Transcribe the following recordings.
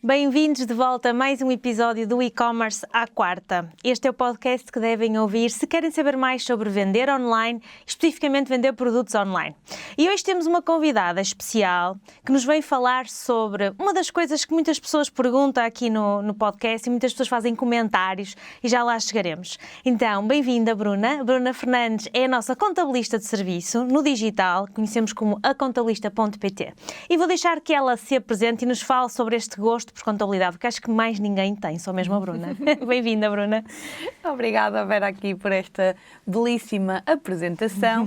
Bem-vindos de volta a mais um episódio do E-Commerce à Quarta. Este é o podcast que devem ouvir se querem saber mais sobre vender online, especificamente vender produtos online. E hoje temos uma convidada especial que nos vem falar sobre uma das coisas que muitas pessoas perguntam aqui no podcast e muitas pessoas fazem comentários e já lá chegaremos. Então, bem-vinda, Bruna. Bruna Fernandes é a nossa contabilista de serviço no digital, conhecemos como acontabilista.pt. E vou deixar que ela se apresente e nos fale sobre este gosto por contabilidade, porque acho que mais ninguém tem, só mesmo a Bruna. Bem-vinda, Bruna. Obrigada, Vera, aqui por esta belíssima apresentação.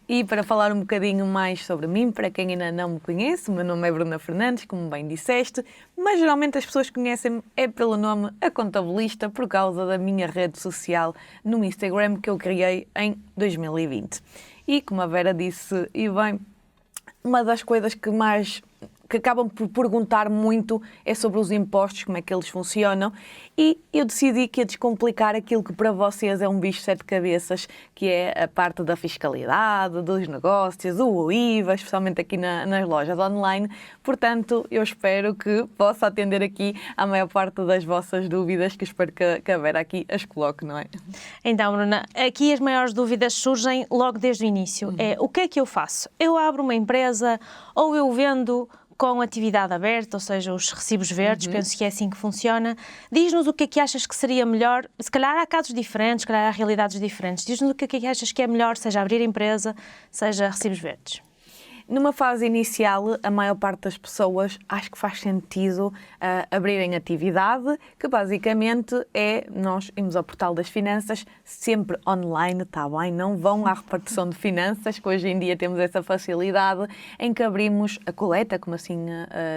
E para falar um bocadinho mais sobre mim, para quem ainda não me conhece, o meu nome é Bruna Fernandes, como bem disseste, mas geralmente as pessoas conhecem-me pelo nome A Contabilista, por causa da minha rede social no Instagram que eu criei em 2020. E como a Vera disse, e bem, uma das coisas que acabam por perguntar muito é sobre os impostos, como é que eles funcionam, e eu decidi que ia descomplicar aquilo que para vocês é um bicho de sete cabeças, que é a parte da fiscalidade, dos negócios, o IVA, especialmente aqui nas lojas online. Portanto, eu espero que possa atender aqui à maior parte das vossas dúvidas, que espero que a Vera aqui as coloque, não é? Então, Bruna, aqui as maiores dúvidas surgem logo desde o início. É, o que é que eu faço? Eu abro uma empresa ou eu vendo com atividade aberta, ou seja, os recibos verdes, penso que é assim que funciona. Diz-nos o que é que achas que seria melhor, se calhar há casos diferentes, se calhar há realidades diferentes, diz-nos o que é que achas que é melhor, seja abrir empresa, seja recibos verdes. Numa fase inicial, a maior parte das pessoas acho que faz sentido abrirem atividade, que basicamente é, nós irmos ao portal das finanças, sempre online, está bem? Não vão à repartição de finanças, que hoje em dia temos essa facilidade, em que abrimos a coleta, como assim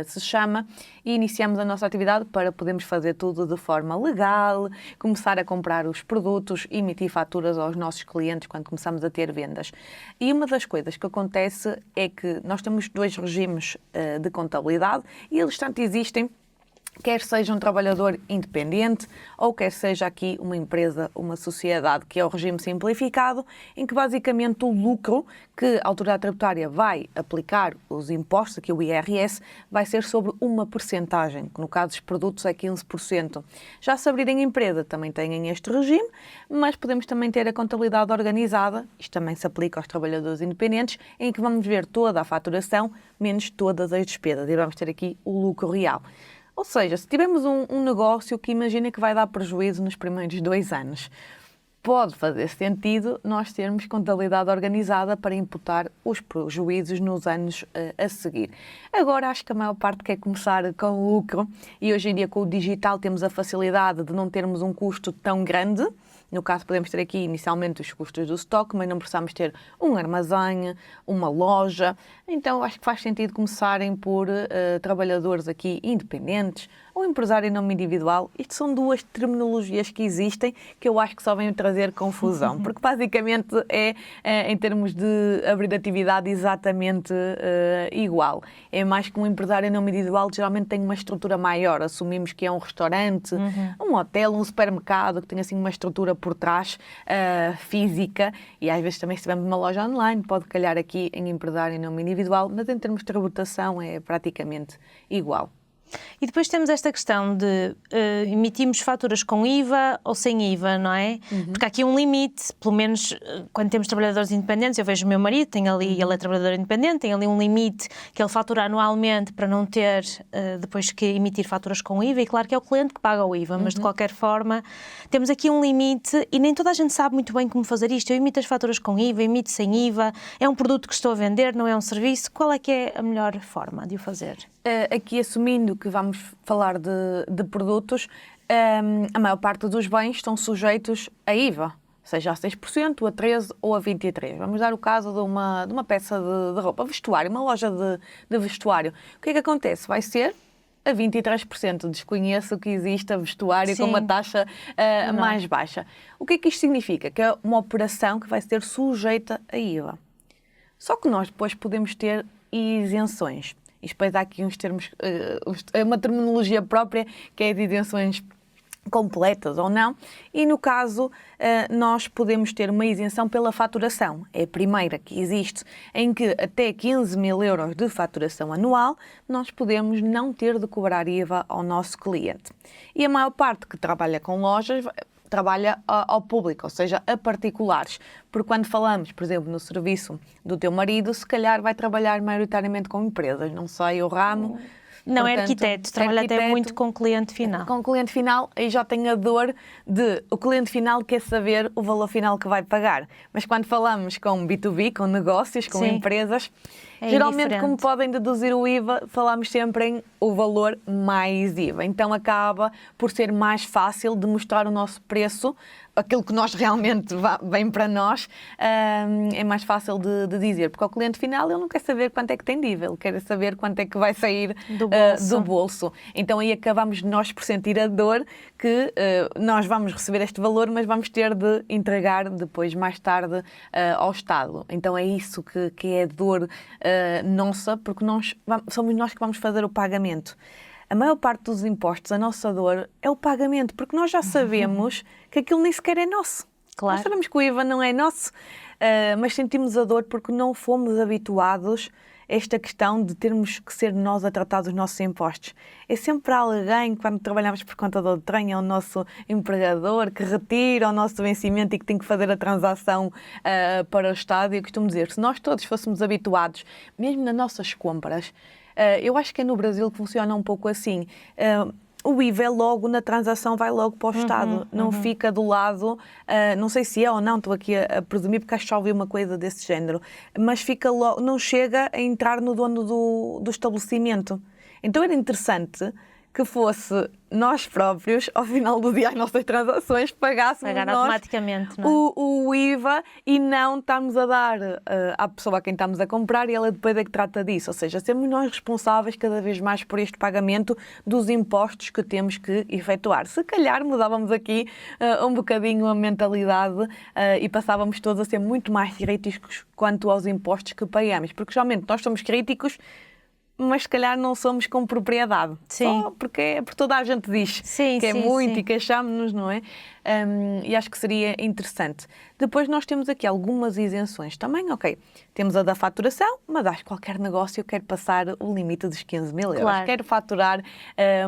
se chama, e iniciamos a nossa atividade para podermos fazer tudo de forma legal, começar a comprar os produtos, emitir faturas aos nossos clientes quando começamos a ter vendas. E uma das coisas que acontece é que nós temos dois regimes de contabilidade e eles tanto existem, quer seja um trabalhador independente ou quer seja aqui uma empresa, uma sociedade, que é o regime simplificado, em que basicamente o lucro que a autoridade tributária vai aplicar, os impostos, aqui o IRS, vai ser sobre uma percentagem, que no caso dos produtos é 15%. Já se abrirem empresa também têm este regime, mas podemos também ter a contabilidade organizada, isto também se aplica aos trabalhadores independentes, em que vamos ver toda a faturação menos todas as despesas e vamos ter aqui o lucro real. Ou seja, se tivermos um negócio que imagina que vai dar prejuízo nos primeiros 2 anos, pode fazer sentido nós termos contabilidade organizada para imputar os prejuízos nos anos a seguir. Agora, acho que a maior parte quer começar com lucro e hoje em dia com o digital temos a facilidade de não termos um custo tão grande. No caso, podemos ter aqui inicialmente os custos do estoque, mas não precisamos ter um armazém, uma loja. Então, acho que faz sentido começarem por trabalhadores aqui independentes ou empresário em nome individual. Isto são duas terminologias que existem que eu acho que só vêm trazer confusão, porque basicamente é, em termos de abrir atividade, exatamente igual. É mais que um empresário em nome individual, geralmente tem uma estrutura maior. Assumimos que é um restaurante, um hotel, um supermercado, que tem assim uma estrutura por trás física, e às vezes também se tivermos uma loja online, pode calhar aqui em empresário em nome individual, mas em termos de tributação é praticamente igual. E depois temos esta questão de emitimos faturas com IVA ou sem IVA, não é? Porque há aqui um limite, pelo menos quando temos trabalhadores independentes, eu vejo o meu marido, tem ali, ele é trabalhador independente, tem ali um limite que ele fatura anualmente para não ter depois que emitir faturas com IVA, e claro que é o cliente que paga o IVA, mas de qualquer forma temos aqui um limite e nem toda a gente sabe muito bem como fazer isto. Eu emito as faturas com IVA, emito sem IVA, é um produto que estou a vender, não é um serviço, qual é que é a melhor forma de o fazer? Aqui assumindo que vamos falar de produtos, a maior parte dos bens estão sujeitos a IVA, seja a 6%, a 13% ou a 23%. Vamos dar o caso de uma peça de roupa, vestuário, uma loja de vestuário. O que é que acontece? Vai ser a 23%. Desconheço que exista vestuário com uma taxa mais baixa. O que é que isto significa? Que é uma operação que vai ser sujeita a IVA. Só que nós depois podemos ter isenções. E depois há aqui uns termos, uma terminologia própria, que é de isenções completas ou não, e no caso nós podemos ter uma isenção pela faturação. É a primeira que existe, em que até 15 mil euros de faturação anual nós podemos não ter de cobrar IVA ao nosso cliente. E a maior parte que trabalha com lojas trabalha ao público, ou seja, a particulares. Porque quando falamos, por exemplo, no serviço do teu marido, se calhar vai trabalhar maioritariamente com empresas, não sei o ramo. Não, Portanto, é arquiteto, trabalha até muito com cliente final. Com o cliente final, aí já tem a dor de o cliente final quer saber o valor final que vai pagar. Mas quando falamos com B2B, com negócios, com empresas, geralmente como podem deduzir o IVA, falamos sempre em o valor mais IVA. Então acaba por ser mais fácil de mostrar o nosso preço, aquilo que nós realmente vem para nós, é mais fácil de dizer. Porque ao cliente final ele não quer saber quanto é que tem de IVA, ele quer saber quanto é que vai sair do bolso. Então aí acabamos nós por sentir a dor que nós vamos receber este valor, mas vamos ter de entregar depois, mais tarde, ao Estado. Então é isso que é a dor nossa, porque somos nós que vamos fazer o pagamento. A maior parte dos impostos, a nossa dor é o pagamento, porque nós já sabemos que aquilo nem sequer é nosso. Claro. Nós sabemos que o IVA não é nosso, mas sentimos a dor porque não fomos habituados a esta questão de termos que ser nós a tratar dos nossos impostos. É sempre alguém, quando trabalhamos por conta do trem, é o nosso empregador que retira o nosso vencimento e que tem que fazer a transação para o Estado. E eu costumo dizer, se nós todos fôssemos habituados, mesmo nas nossas compras, eu acho que é no Brasil que funciona um pouco assim. O IVA é logo na transação, vai logo para o Estado, não fica do lado, não sei se é ou não, estou aqui a presumir porque acho que já ouvi uma coisa desse género, mas fica logo, não chega a entrar no dono do estabelecimento. Então era interessante que fosse nós próprios, ao final do dia, as nossas transações, pagássemos pagar nós automaticamente, não é? o IVA e não estarmos a dar à pessoa a quem estamos a comprar e ela depois é que trata disso. Ou seja, sermos nós responsáveis cada vez mais por este pagamento dos impostos que temos que efetuar. Se calhar mudávamos aqui um bocadinho a mentalidade e passávamos todos a ser muito mais críticos quanto aos impostos que pagamos. Porque geralmente nós somos críticos, mas se calhar não somos com propriedade. Sim. Só porque toda a gente diz que é muito e queixamos-nos, não é? E acho que seria interessante. Depois nós temos aqui algumas isenções também, ok. Temos a da faturação, mas acho que qualquer negócio quer passar o limite dos 15 mil euros. Claro. Quer faturar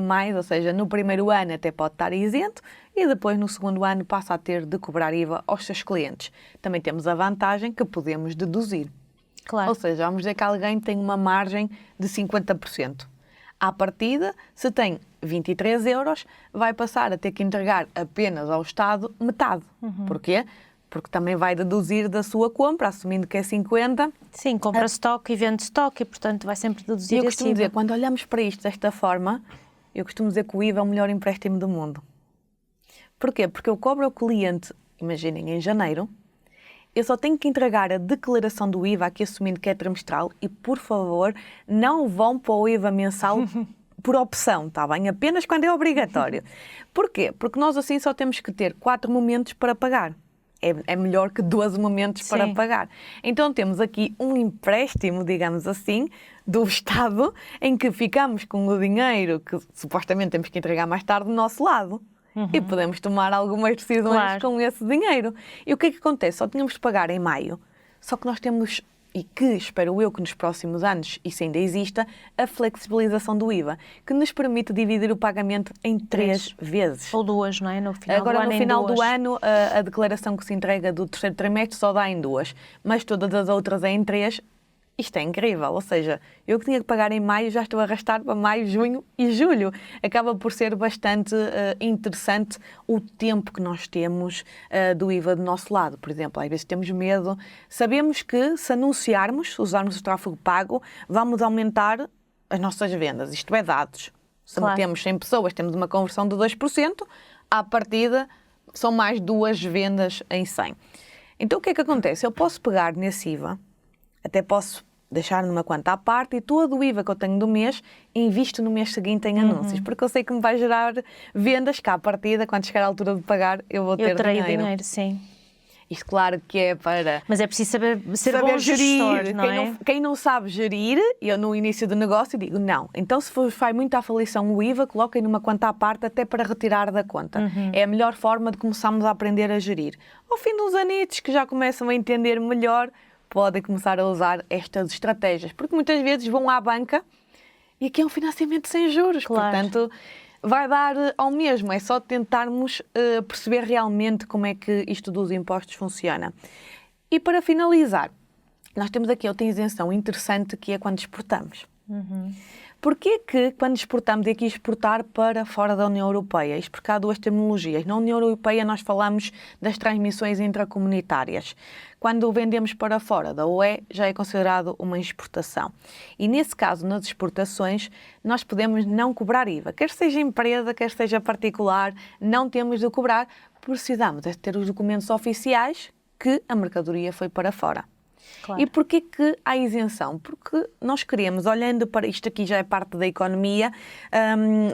mais, ou seja, no primeiro ano até pode estar isento e depois no segundo ano passa a ter de cobrar IVA aos seus clientes. Também temos a vantagem que podemos deduzir. Claro. Ou seja, vamos dizer que alguém tem uma margem de 50%. À partida, se tem 23 euros, vai passar a ter que entregar apenas ao Estado metade. Porquê? Porque também vai deduzir da sua compra, assumindo que é 50. Sim, compra estoque e vende estoque e, portanto, vai sempre deduzir E eu costumo dizer, quando olhamos para isto desta forma, eu costumo dizer que o IVA é o melhor empréstimo do mundo. Porquê? Porque eu cobro ao cliente, imaginem, em janeiro, eu só tenho que entregar a declaração do IVA, aqui assumindo que é trimestral, e, por favor, não vão para o IVA mensal por opção, está bem? Apenas quando é obrigatório. Porquê? Porque nós assim só temos que ter 4 momentos para pagar. É melhor que 12 momentos para pagar. Então temos aqui um empréstimo, digamos assim, do Estado, em que ficamos com o dinheiro que supostamente temos que entregar mais tarde do nosso lado. E podemos tomar algumas decisões com esse dinheiro. E o que é que acontece? Só tínhamos de pagar em maio. Só que nós temos, e que espero eu que nos próximos anos isso ainda exista, a flexibilização do IVA, que nos permite dividir o pagamento em 3 vezes. Ou 2, não é? No final Agora, do ano, no final do ano, a declaração que se entrega do terceiro trimestre só dá em 2, mas todas as outras é em 3. Isto é incrível, ou seja, eu que tinha que pagar em maio já estou a arrastar para maio, junho e julho. Acaba por ser bastante interessante o tempo que nós temos do IVA do nosso lado. Por exemplo, às vezes temos medo, sabemos que se anunciarmos, usarmos o tráfego pago, vamos aumentar as nossas vendas, isto é dados. Se metemos 100 pessoas, temos uma conversão de 2%, à partida são mais 2 vendas em 100. Então o que é que acontece? Eu posso pegar nesse IVA, até posso deixar numa conta à parte e todo o IVA que eu tenho do mês invisto no mês seguinte em anúncios, porque eu sei que me vai gerar vendas que à partida, quando chegar à altura de pagar, eu vou ter terei dinheiro. Sim. Isto claro que é para... Mas é preciso saber ser bom gestor, não é? Quem não sabe gerir, eu no início do negócio digo, não. Então se faz muito à aflição o IVA, coloquem numa conta à parte até para retirar da conta. É a melhor forma de começarmos a aprender a gerir. Ao fim dos anitos, que já começam a entender melhor, podem começar a usar estas estratégias. Porque muitas vezes vão à banca e aqui é um financiamento sem juros. Claro. Portanto, vai dar ao mesmo. É só tentarmos perceber realmente como é que isto dos impostos funciona. E para finalizar, nós temos aqui outra isenção interessante que é quando exportamos. Porquê que quando exportamos é aqui exportar para fora da União Europeia? Isto porque há duas terminologias. Na União Europeia nós falamos das transmissões intracomunitárias. Quando vendemos para fora da UE já é considerado uma exportação. E nesse caso, nas exportações, nós podemos não cobrar IVA. Quer seja empresa, quer seja particular, não temos de cobrar. Precisamos de ter os documentos oficiais que a mercadoria foi para fora. Claro. E porquê que há isenção? Porque nós queremos, olhando para isto aqui já é parte da economia,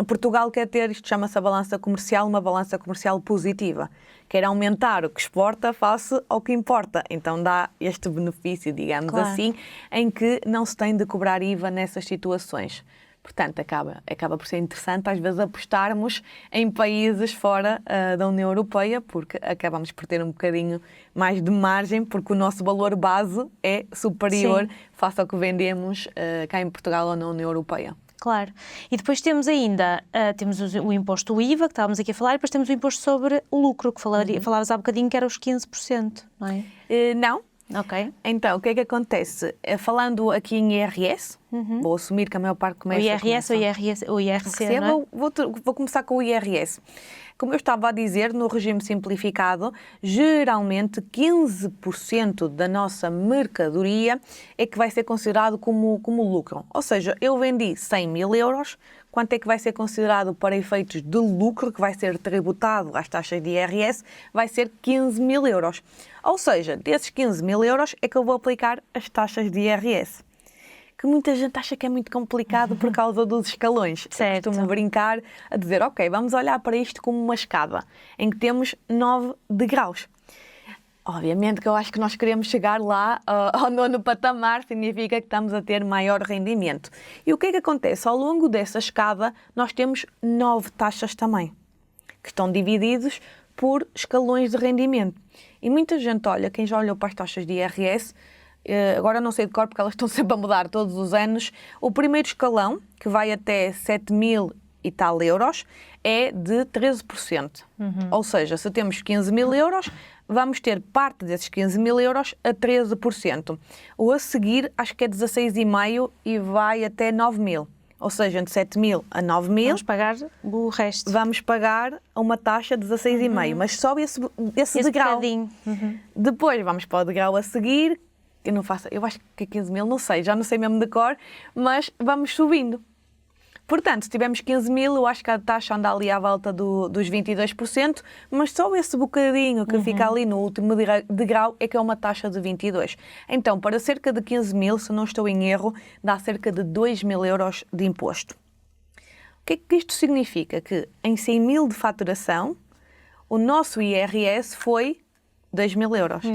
Portugal quer ter, isto chama-se a balança comercial, uma balança comercial positiva. Quer aumentar o que exporta face ao que importa. Então dá este benefício, digamos assim, em que não se tem de cobrar IVA nessas situações. Portanto, acaba por ser interessante às vezes apostarmos em países fora da União Europeia, porque acabamos por ter um bocadinho mais de margem, porque o nosso valor base é superior face ao que vendemos cá em Portugal ou na União Europeia. Claro. E depois temos ainda, temos o imposto do IVA, que estávamos aqui a falar, e depois temos o imposto sobre o lucro, que falavas há bocadinho, que era os 15%, não é? Não. Ok. Então, o que é que acontece? Falando aqui em IRS, vou assumir que a maior parte começa... O IRS ou o IRC, não é? Vou começar com o IRS. Como eu estava a dizer, no regime simplificado, geralmente 15% da nossa mercadoria é que vai ser considerado como lucro. Ou seja, eu vendi 100 mil euros, quanto é que vai ser considerado para efeitos de lucro, que vai ser tributado às taxas de IRS, vai ser 15 mil euros. Ou seja, desses 15 mil euros é que eu vou aplicar as taxas de IRS. Que muita gente acha que é muito complicado por causa dos escalões. Certo. Eu costumo brincar a dizer, ok, vamos olhar para isto como uma escada, em que temos 9 degraus. Obviamente que eu acho que nós queremos chegar lá ao 9º patamar, significa que estamos a ter maior rendimento. E o que é que acontece? Ao longo dessa escada, nós temos 9 taxas também, que estão divididos por escalões de rendimento. E muita gente olha, quem já olhou para as taxas de IRS, agora não sei de cor porque elas estão sempre a mudar todos os anos, o primeiro escalão, que vai até 7 mil e tal euros, é de 13%. Ou seja, se temos 15 mil euros, vamos ter parte desses 15 mil euros a 13%. O a seguir, acho que é 16,5% e vai até 9 mil. Ou seja, de 7 mil a 9 mil... Vamos pagar o resto. Vamos pagar uma taxa de 16,5%, mas sobe esse degrau. Depois vamos para o degrau a seguir, eu acho que é 15 mil, não sei, já não sei mesmo de cor, mas vamos subindo. Portanto, se tivermos 15 mil, eu acho que a taxa anda ali à volta dos 22%, mas só esse bocadinho que fica ali no último degrau é que é uma taxa de 22%. Então, para cerca de 15 mil, se não estou em erro, dá cerca de 2 mil euros de imposto. O que é que isto significa? Que em 100 mil de faturação, o nosso IRS foi 2 mil euros.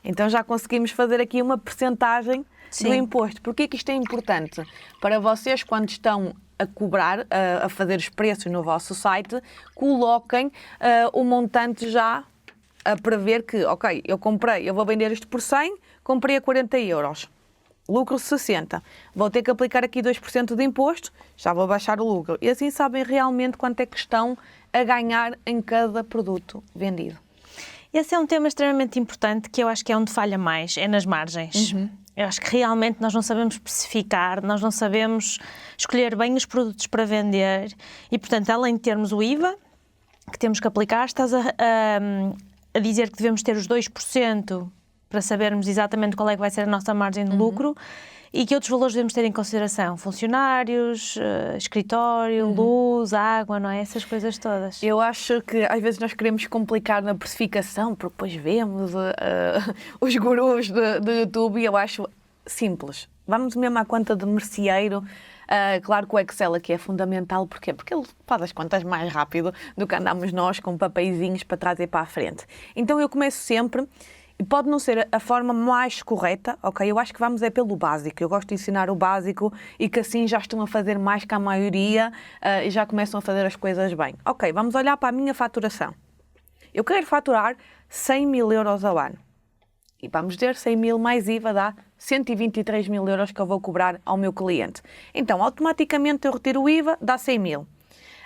Então já conseguimos fazer aqui uma percentagem do imposto. Porquê que isto é importante? Para vocês, quando estão a cobrar, a fazer os preços no vosso site, coloquem o montante já a prever que, ok, eu vou vender isto por 100, comprei a 40 euros. Lucro 60. Vou ter que aplicar aqui 2% de imposto, já vou baixar o lucro. E assim sabem realmente quanto é que estão a ganhar em cada produto vendido. Esse é um tema extremamente importante que eu acho que é onde falha mais, é nas margens. Eu acho que realmente nós não sabemos especificar, nós não sabemos escolher bem os produtos para vender e, portanto, além de termos o IVA que temos que aplicar, estás a dizer que devemos ter os 2% para sabermos exatamente qual é que vai ser a nossa margem de lucro e que outros valores devemos ter em consideração? Funcionários, escritório, luz, água, não é? Essas coisas todas. Eu acho que às vezes nós queremos complicar na precificação, porque depois vemos os gurus do YouTube e eu acho simples. vamos mesmo à conta de merceeiro. Claro que o Excel aqui é fundamental, porquê? Porque ele faz as contas mais rápido do que andamos nós com papeizinhos para trás e para a frente. Então eu começo sempre, e pode não ser a forma mais correta, ok? Eu acho que vamos pelo básico. Eu gosto de ensinar o básico e que assim já estão a fazer mais que a maioria e já começam a fazer as coisas bem. Ok, vamos olhar para a minha faturação. Eu quero faturar 100 mil euros ao ano. E vamos dizer, 100 mil mais IVA dá 123 mil euros que eu vou cobrar ao meu cliente. Então, automaticamente eu retiro o IVA, dá 100 mil.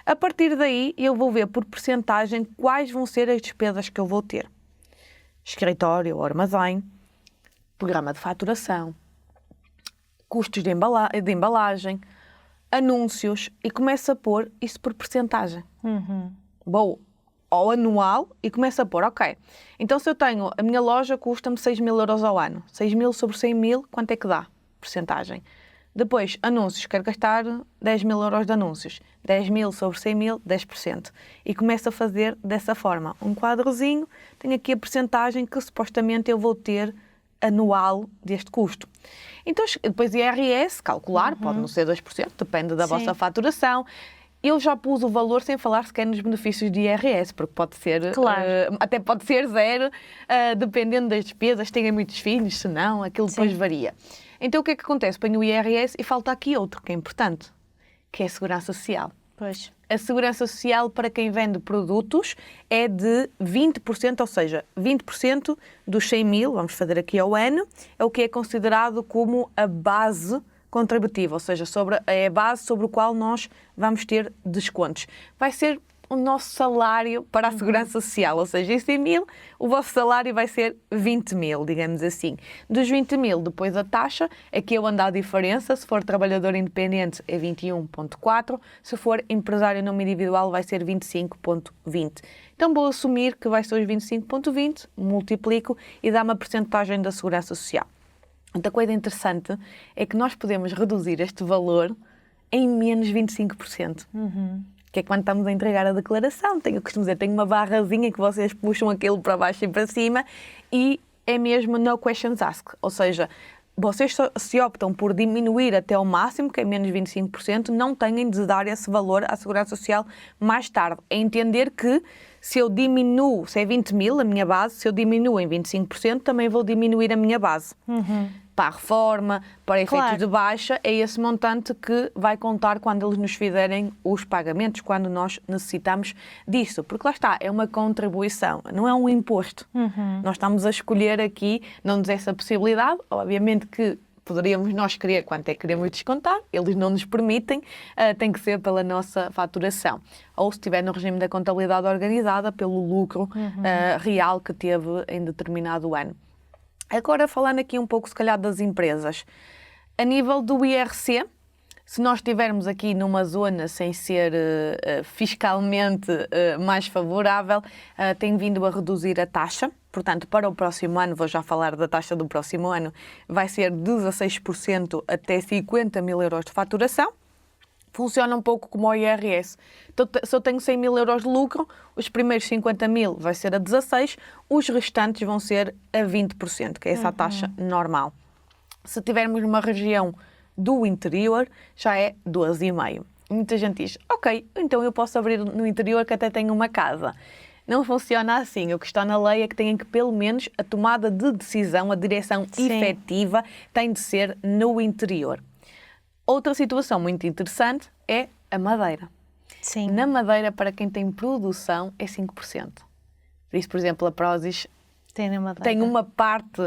A partir daí, eu vou ver por percentagem quais vão ser as despesas que eu vou ter. Escritório, armazém, programa de faturação, custos de embalagem, anúncios, e começo a pôr isso por percentagem. Vou ao anual e começo a pôr, ok, então se eu tenho, a minha loja custa-me 6 mil euros ao ano, 6 mil sobre 100 mil, quanto é que dá? Percentagem. Depois, anúncios, quero gastar 10 mil euros de anúncios, 10 mil sobre 100 mil, 10%. E começo a fazer dessa forma, um quadrozinho, tenho aqui a percentagem que supostamente eu vou ter anual deste custo. Então, depois IRS, calcular, pode não ser 2%, depende da vossa faturação. Eu já pus o valor sem falar sequer nos benefícios de IRS, porque pode ser, até pode ser zero, dependendo das despesas, tenha muitos filhos, se não, aquilo depois varia. Então o que é que acontece? Ponho o IRS e falta aqui outro que é importante, que é a Segurança Social. Pois. A Segurança Social para quem vende produtos é de 20%, ou seja, 20% dos 100 mil, vamos fazer aqui ao ano, é o que é considerado como a base contributiva, ou seja, é a base sobre o qual nós vamos ter descontos. Vai ser o nosso salário para a Segurança Social, ou seja, em 100 mil, o vosso salário vai ser 20 mil, digamos assim. Dos 20 mil, depois a taxa, aqui eu ando à diferença, se for trabalhador independente é 21,4, se for empresário nome individual vai ser 25,20. Então vou assumir que vai ser os 25,20, multiplico e dá uma percentagem da Segurança Social. Outra coisa interessante é que nós podemos reduzir este valor em menos 25%. Que é quando estamos a entregar a declaração. Eu costumo dizer, tenho uma barrazinha que vocês puxam aquilo para baixo e para cima e é mesmo no questions asked. Ou seja, vocês se optam por diminuir até ao máximo, que é menos 25%, não têm de dar esse valor à Segurança Social mais tarde. É entender que se eu diminuo, se é 20 mil a minha base, se eu diminuo em 25%, também vou diminuir a minha base. Para a reforma, para efeitos de baixa, é esse montante que vai contar quando eles nos fizerem os pagamentos, quando nós necessitamos disso. Porque lá está, é uma contribuição, não é um imposto. Nós estamos a escolher aqui, não nos essa possibilidade, obviamente que poderíamos nós querer quanto é que queremos descontar, eles não nos permitem, tem que ser pela nossa faturação. Ou se estiver no regime da contabilidade organizada, pelo lucro real que teve em determinado ano. Agora, falando aqui um pouco, se calhar, das empresas. A nível do IRC, se nós estivermos aqui numa zona sem ser fiscalmente mais favorável, tem vindo a reduzir a taxa. Portanto, para o próximo ano, vou já falar da taxa do próximo ano, vai ser 16% até 50 mil euros de faturação. Funciona um pouco como o IRS. Então, se eu tenho 100 mil euros de lucro, os primeiros 50 mil vai ser a 16%, os restantes vão ser a 20%, que é essa taxa normal. Se tivermos numa região do interior, já é 12,5%. Muita gente diz, ok, então eu posso abrir no interior que até tenho uma casa. Não funciona assim. O que está na lei é que têm que, pelo menos, a tomada de decisão, a direção efetiva, tem de ser no interior. Outra situação muito interessante é a Madeira. Sim. Na Madeira, para quem tem produção, é 5%. Por isso, por exemplo, a Prozis tem uma parte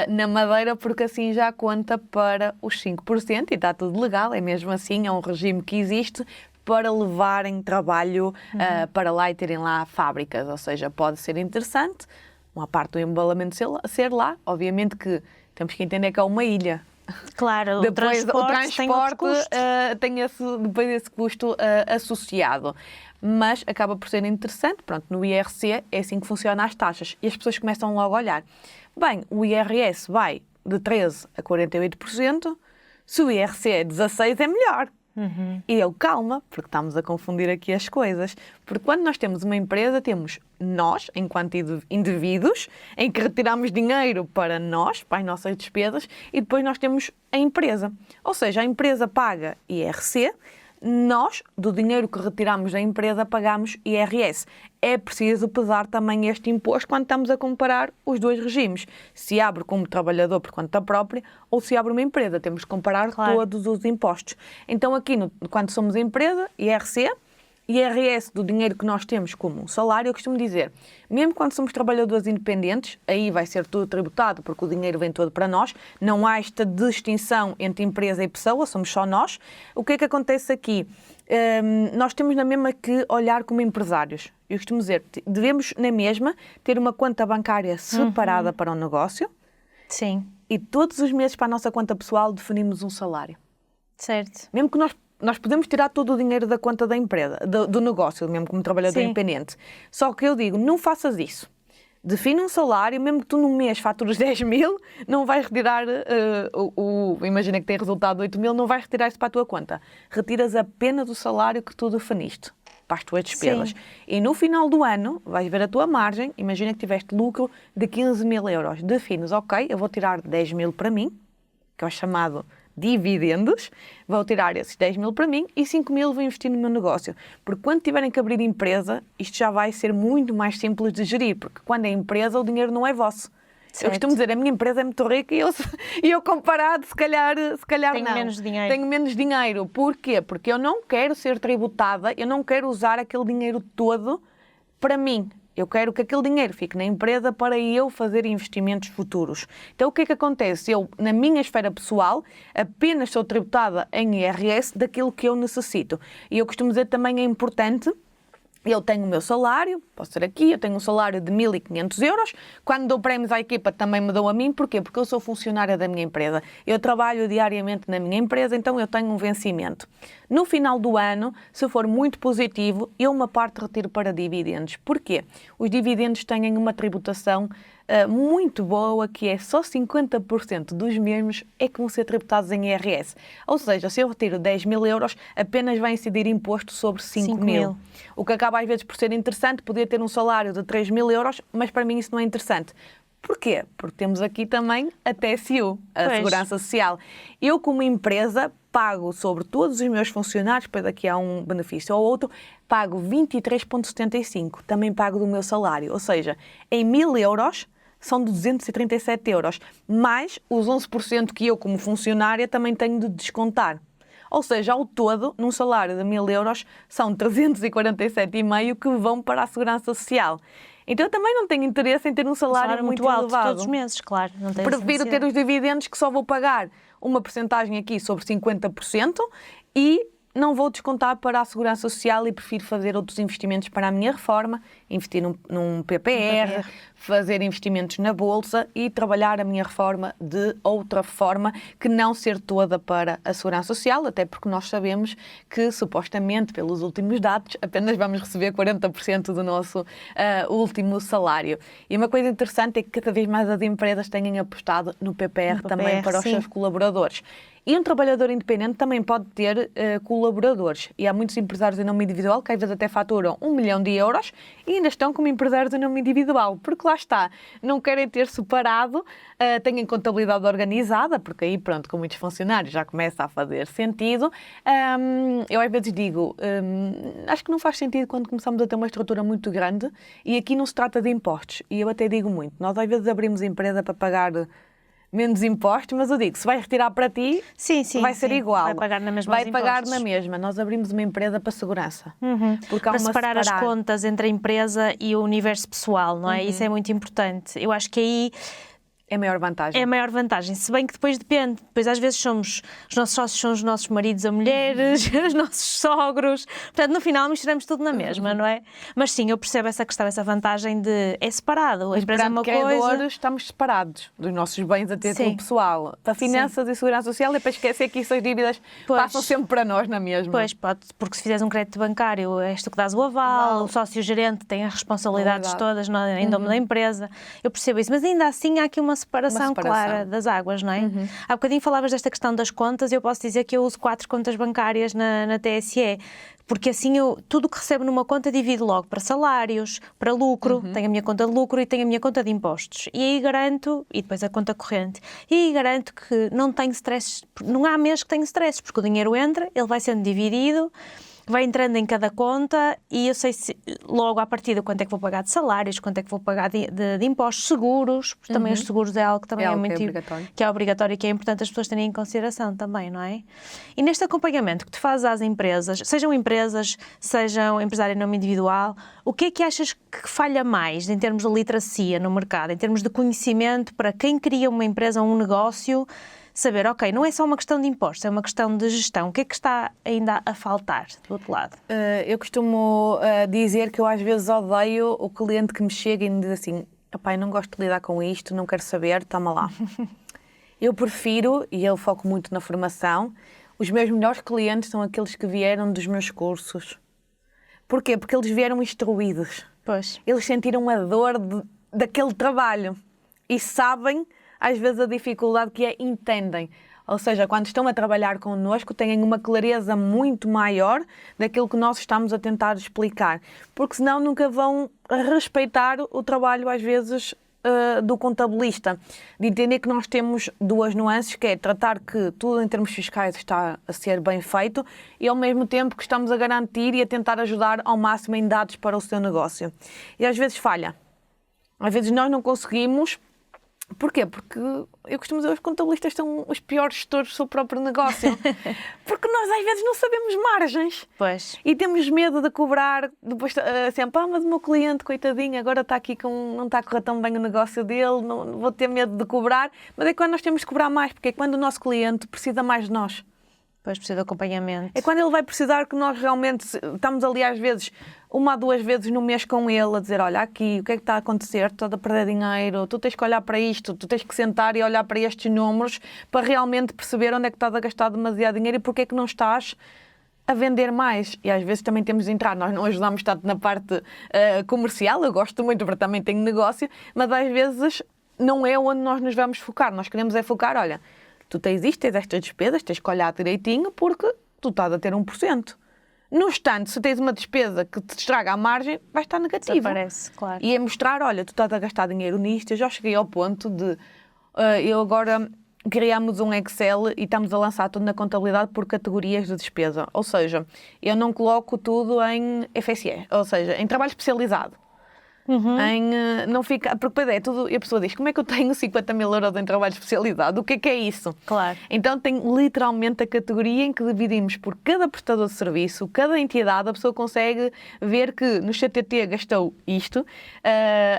na Madeira, porque assim já conta para os 5%, e está tudo legal, é mesmo assim, é um regime que existe para levarem trabalho para lá e terem lá fábricas. Ou seja, pode ser interessante, uma parte do embalamento ser lá, obviamente que temos que entender que é uma ilha. Claro, Depois, o transporte tem depois esse custo associado. Mas acaba por ser interessante. Pronto, no IRC é assim que funcionam as taxas. E as pessoas começam logo a olhar. Bem, o IRS vai de 13% a 48%. Se o IRC é 16%, é melhor. E eu, calma, porque estamos a confundir aqui as coisas. Porque quando nós temos uma empresa, temos nós, enquanto indivíduos, em que retiramos dinheiro para nós, para as nossas despesas, e depois nós temos a empresa. Ou seja, a empresa paga IRC, nós, do dinheiro que retiramos da empresa, pagamos IRS. É preciso pesar também este imposto quando estamos a comparar os dois regimes. Se abre como trabalhador por conta própria ou se abre uma empresa. Temos que comparar todos os impostos. Então aqui, quando somos empresa, IRC, IRS do dinheiro que nós temos como um salário, eu costumo dizer, mesmo quando somos trabalhadores independentes, aí vai ser tudo tributado porque o dinheiro vem todo para nós, não há esta distinção entre empresa e pessoa, somos só nós. O que é que acontece aqui? Nós temos na mesma que olhar como empresários. Eu costumo dizer, devemos na mesma ter uma conta bancária separada para o negócio. Sim. E todos os meses para a nossa conta pessoal definimos um salário. Certo. Mesmo que nós podemos tirar todo o dinheiro da conta da empresa, do negócio, mesmo como trabalhador independente. Só que eu digo, não faças isso. Define um salário, mesmo que tu num mês faturas 10 mil, não vais retirar, imagina que tem resultado de 8 mil, não vais retirar isso para a tua conta. Retiras apenas o salário que tu definiste para as tuas despesas. E no final do ano, vais ver a tua margem, imagina que tiveste lucro de 15 mil euros. Defines, ok, eu vou tirar 10 mil para mim, que é o chamado dividendos, vou tirar esses 10 mil para mim e 5 mil vou investir no meu negócio. Porque quando tiverem que abrir empresa, isto já vai ser muito mais simples de gerir, porque quando é empresa o dinheiro não é vosso. Certo. Eu costumo dizer, a minha empresa é muito rica e eu comparado, se calhar tenho não. Menos dinheiro. Tenho menos dinheiro. Porquê? Porque eu não quero ser tributada, eu não quero usar aquele dinheiro todo para mim. Eu quero que aquele dinheiro fique na empresa para eu fazer investimentos futuros. Então, o que é que acontece? Eu, na minha esfera pessoal, apenas sou tributada em IRS daquilo que eu necessito. E eu costumo dizer também é importante, eu tenho o meu salário, posso ser aqui, eu tenho um salário de 1.500 euros. Quando dou prémios à equipa, também me dou a mim. Porquê? Porque eu sou funcionária da minha empresa. Eu trabalho diariamente na minha empresa, então eu tenho um vencimento. No final do ano, se for muito positivo, eu uma parte retiro para dividendos. Porquê? Os dividendos têm uma tributação muito boa, que é só 50% dos mesmos é que vão ser tributados em IRS. Ou seja, se eu retiro 10 mil euros, apenas vai incidir imposto sobre 5 mil. O que acaba às vezes por ser interessante, poder ter um salário de 3 mil euros, mas para mim isso não é interessante. Porquê? Porque temos aqui também a TSU, a Segurança Social. Eu, como empresa, pago sobre todos os meus funcionários, depois daqui há um benefício ou outro, pago 23,75. Também pago do meu salário. Ou seja, em 1.000 euros são 237 euros, mais os 11% que eu, como funcionária, também tenho de descontar. Ou seja, ao todo, num salário de 1.000 euros, são 347,5 que vão para a Segurança Social. Então eu também não tenho interesse em ter um salário muito alto elevado. todos os meses, claro. Não tem Prefiro ter os dividendos que só vou pagar uma percentagem aqui sobre 50% e não vou descontar para a Segurança Social e prefiro fazer outros investimentos para a minha reforma, investir num PPR, fazer investimentos na Bolsa e trabalhar a minha reforma de outra forma que não ser toda para a Segurança Social, até porque nós sabemos que, supostamente, pelos últimos dados, apenas vamos receber 40% do nosso último salário. E uma coisa interessante é que cada vez mais as empresas têm apostado no PPR também para os seus colaboradores. E um trabalhador independente também pode ter colaboradores. E há muitos empresários em nome individual que às vezes até faturam 1 milhão de euros e ainda estão como empresários em nome individual. Porque lá está, não querem ter separado, têm contabilidade organizada, porque aí pronto, com muitos funcionários já começa a fazer sentido. Eu às vezes digo, acho que não faz sentido quando começamos a ter uma estrutura muito grande e aqui não se trata de impostos. E eu até digo muito, nós às vezes abrimos empresa para pagar menos impostos, mas eu digo, se vai retirar para ti, vai ser igual. Vai pagar na mesma. Vai pagar na mesma. Nós abrimos uma empresa para segurança. Porque há para separar as contas entre a empresa e o universo pessoal, não é? Isso é muito importante. Eu acho que aí é a maior vantagem. É a maior vantagem, se bem que depois depende. Depois às vezes os nossos sócios são os nossos maridos ou mulheres, os nossos sogros. Portanto, no final misturamos tudo na mesma, não é? Mas sim, eu percebo essa questão, essa vantagem de é separado. A empresa é uma coisa. Estamos separados dos nossos bens a título pessoal. Para finanças e segurança social é para esquecer que essas dívidas passam sempre para nós na mesma. Pois, pode, porque se fizeres um crédito bancário, és tu que dás o aval, o sócio-gerente tem as responsabilidades todas em nome da empresa. Eu percebo isso, mas ainda assim há aqui uma separação clara das águas, não é? Há bocadinho falavas desta questão das contas, eu posso dizer que eu uso 4 contas bancárias na TSE, porque assim tudo o que recebo numa conta divido logo para salários, para lucro, tenho a minha conta de lucro e tenho a minha conta de impostos. E aí garanto, e depois a conta corrente, e aí garanto que não tenho stress, não há mês que tenho stress, porque o dinheiro entra, ele vai sendo dividido, vai entrando em cada conta e eu sei logo à partida quanto é que vou pagar de salários, quanto é que vou pagar de impostos, seguros, porque também os seguros é algo que também é muito que é obrigatório e que é importante as pessoas terem em consideração também, não é? E neste acompanhamento que tu fazes às empresas, sejam empresário em nome individual, o que é que achas que falha mais em termos de literacia no mercado, em termos de conhecimento para quem cria uma empresa ou um negócio, saber, ok, não é só uma questão de impostos, é uma questão de gestão. O que é que está ainda a faltar do outro lado? Eu costumo dizer que eu às vezes odeio o cliente que me chega e me diz assim, pai, não gosto de lidar com isto, não quero saber, toma lá. Eu prefiro, e eu foco muito na formação, os meus melhores clientes são aqueles que vieram dos meus cursos. Porquê? Porque eles vieram instruídos. Pois. Eles sentiram a dor daquele trabalho e sabem às vezes a dificuldade que entendem. Ou seja, quando estão a trabalhar connosco, têm uma clareza muito maior daquilo que nós estamos a tentar explicar. Porque senão nunca vão respeitar o trabalho, às vezes, do contabilista. De entender que nós temos 2 nuances, que é tratar que tudo em termos fiscais está a ser bem feito e ao mesmo tempo que estamos a garantir e a tentar ajudar ao máximo em dados para o seu negócio. E às vezes falha. Às vezes nós não conseguimos. Porquê? Porque eu costumo dizer que os contabilistas são os piores gestores do seu próprio negócio. Porque nós às vezes não sabemos margens. Pois. E temos medo de cobrar, depois sempre, mas o meu cliente, coitadinho, agora está aqui não está a correr tão bem o negócio dele, não vou ter medo de cobrar. Mas é quando nós temos de cobrar mais, porque é quando o nosso cliente precisa mais de nós. Pois, precisa de acompanhamento. É quando ele vai precisar que nós realmente estamos ali às vezes 1 a 2 vezes no mês com ele a dizer, olha aqui, o que é que está a acontecer? Tu estás a perder dinheiro, tu tens que olhar para isto, tu tens que sentar e olhar para estes números para realmente perceber onde é que estás a gastar demasiado dinheiro e porque é que não estás a vender mais. E às vezes também temos de entrar, nós não ajudamos tanto na parte comercial, eu gosto muito porque também tenho negócio, mas às vezes não é onde nós nos vamos focar. Nós queremos é focar, olha, tu tens isto, tens estas despesas, tens que olhar direitinho porque tu estás a ter 1%. No instante, se tens uma despesa que te estraga a margem, vai estar negativa. Parece, claro. E é mostrar, olha, tu estás a gastar dinheiro nisto. Eu já cheguei ao ponto de... eu agora criamos um Excel e estamos a lançar tudo na contabilidade por categorias de despesa. Ou seja, eu não coloco tudo em FSE, ou seja, em trabalho especializado. Não fica, porque depois tudo, e a pessoa diz, como é que eu tenho 50.000 euros em trabalho especializado? O que é isso? Claro. Então tem literalmente a categoria em que dividimos por cada prestador de serviço, cada entidade, a pessoa consegue ver que no CTT gastou isto,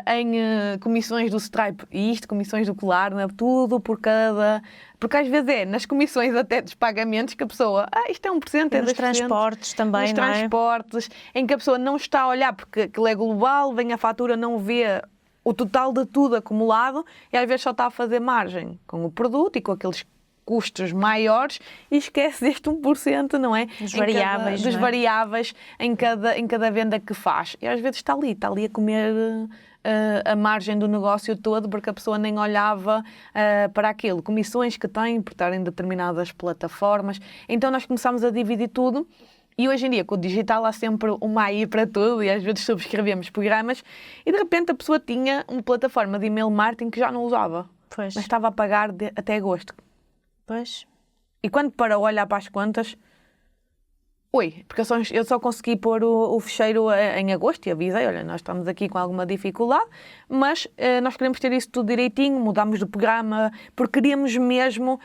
em comissões do Stripe isto, comissões do Colar, tudo por cada... Porque às vezes nas comissões até dos pagamentos que a pessoa, isto é 1%, é 2%. Nos transportes também, nos transportes, em que a pessoa não está a olhar, porque aquilo é global, vem a fatura, não vê o total de tudo acumulado e às vezes só está a fazer margem com o produto e com aqueles custos maiores e esquece deste 1%, não é? Dos variáveis, dos variáveis em cada venda que faz. E às vezes está ali a comer... a margem do negócio todo, porque a pessoa nem olhava para aquilo. Comissões que têm por estarem em determinadas plataformas. Então nós começámos a dividir tudo e hoje em dia com o digital há sempre uma AI para tudo e às vezes subscrevemos programas e de repente a pessoa tinha uma plataforma de email marketing que já não usava. Pois. Mas estava a pagar até agosto. Pois. E quando parou a olhar para as contas... porque eu só consegui pôr o fecheiro em agosto e avisei, olha, nós estamos aqui com alguma dificuldade, mas nós queremos ter isso tudo direitinho, mudámos de programa, porque queríamos mesmo